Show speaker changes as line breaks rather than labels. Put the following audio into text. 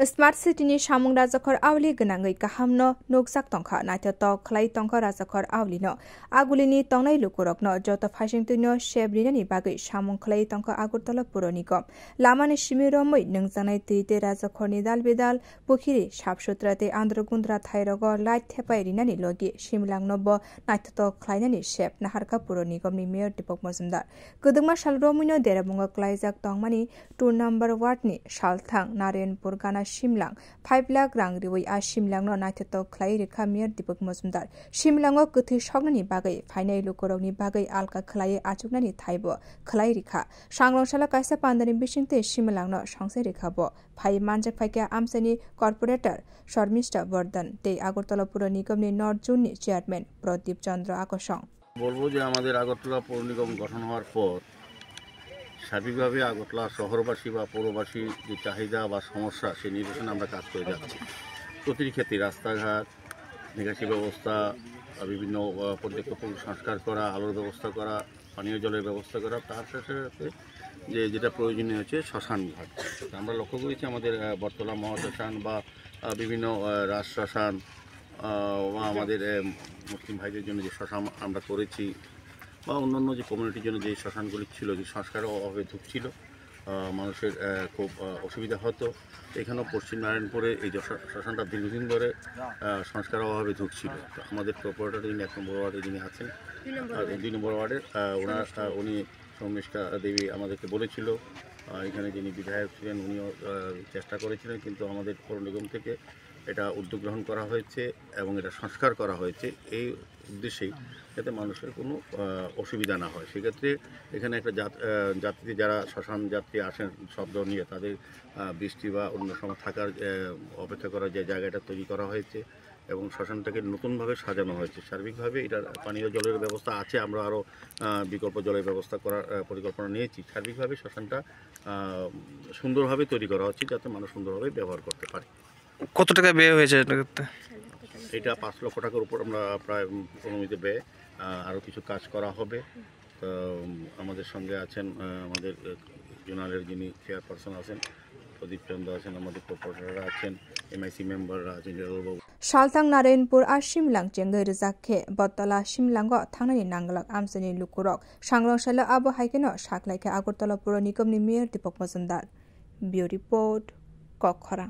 Smart City ni samung rajakor awli genangai kahamno nuksak tongkha naithatok khlai tongkha rajakor awli no agulini tongnai lukurokno joto phaisingtuino shebrinani bagai samung khlai tongkha Agartala Puro Nigam lamani simiromoi nungjanai tuite rajakorni dalbedal pukhiri sabsutrate Androgundra thairogo light thepai rinani logi simlangno bo naithatok khlainani sheb Naharka Puro Nigamni Mayor Deepak Majumdar Kudungma salromuino derabunga klaijak tongmani 2 number ward ni Salthang Narenpur Gana Simlang 5 lakh rang riwai a Simlang no naithatok khlai rekha Mayor Deepak Majumdar Simlango kuthi sognani bagai phainai lukorokni bagai alka khlai achuknani thaibo khlai rekha sanglongssala kaisa pandani bisingte Simlangno sangsai rekha bo phai manjak phaikya amsani corporator Sharmista Bardhan te Agartala Puro Nigamni North Zone ni chairman Pradip Chandra Akosong
বলবো যে আমাদের আগরতলা পৌর নিগম গঠন হওয়ার পর স্বাভাবিকভাবে আগরতলা শহরবাসী বা পৌরবাসী যে চাহিদা বা সমস্যা সেই নিরসনে আমরা কাজ করে যাচ্ছি প্রতিটি ক্ষেত্রে রাস্তাঘাট নিকাশি ব্যবস্থা বিভিন্ন পর্যটন সংস্কার করা আলোর ব্যবস্থা করা পানীয় জলের ব্যবস্থা করা তার সাথে সাথে যেটা প্রয়োজনীয় হচ্ছে শ্মশান ঘাট আমরা লক্ষ্য করেছি আমাদের বটতলা মহাশ্মশান বা বিভিন্ন রাজ শ্মশান বা আমাদের মুসলিম ভাইদের জন্য যে শ্মশান আমরা করেছি বা অন্যান্য যে কমিউনিটির জন্য যে শ্মশানগুলি ছিল যে সংস্কারের অভাবে ধুঁকছিল মানুষের খুব অসুবিধা হতো এখানেও পশ্চিম নারায়ণপুরে এই যে শ্মশানটা দীর্ঘদিন ধরে সংস্কারের অভাবে ধুঁকছিল তো আমাদের কর্পোরেটর যিনি 1 নম্বর ওয়ার্ডে যিনি আছেন আর 2 নম্বর ওয়ার্ডের উনি সৌমিষ্টা দেবী আমাদেরকে বলেছিল এখানে যিনি বিধায়ক ছিলেন উনিও চেষ্টা করেছিলেন কিন্তু আমাদের পৌর নিগম থেকে এটা উদ্যোগ গ্রহণ করা হয়েছে এবং এটা সংস্কার করা হয়েছে এই উদ্দেশ্যেই যাতে মানুষের কোনো অসুবিধা না হয় সেক্ষেত্রে এখানে একটা যাত্রী যারা শ্মশান যাত্রী আসেন শব্দ নিয়ে তাদের বৃষ্টি বা অন্য সময় থাকার অপেক্ষা করার যে জায়গাটা তৈরি করা হয়েছে এবং শ্মশানটাকে নতুনভাবে সাজানো হয়েছে সার্বিকভাবে এটার পানীয় জলের ব্যবস্থা আছে আমরা আরও বিকল্প জলের ব্যবস্থা করার পরিকল্পনা নিয়েছি সার্বিকভাবে শ্মশানটা সুন্দরভাবে তৈরি করা হচ্ছে যাতে মানুষ সুন্দরভাবে ব্যবহার করতে পারে
কত টাকা ব্যয় হয়েছে
এটা 5 লক্ষ টাকার উপর আমরা প্রায় অনুমিত ব্যয় আরও কিছু কাজ করা হবে তো আমাদের সঙ্গে আছেন আমাদের জোনালের যিনি চেয়ারপারসন আছেন প্রদীপ চন্দ্র আছেন আমাদের কর্পোরেটররা আছেন MIC মেম্বাররা আছেন জেনারেলবাবু
Salthang Narenpur a Simlang jengai rijak Botala Simlango thangnani nanglak amsani lukurok sanglongssala abo haikeno saklaikha Agartala Puro Nigamni Mayor Deepak Majumdar Bureau Report Kokhara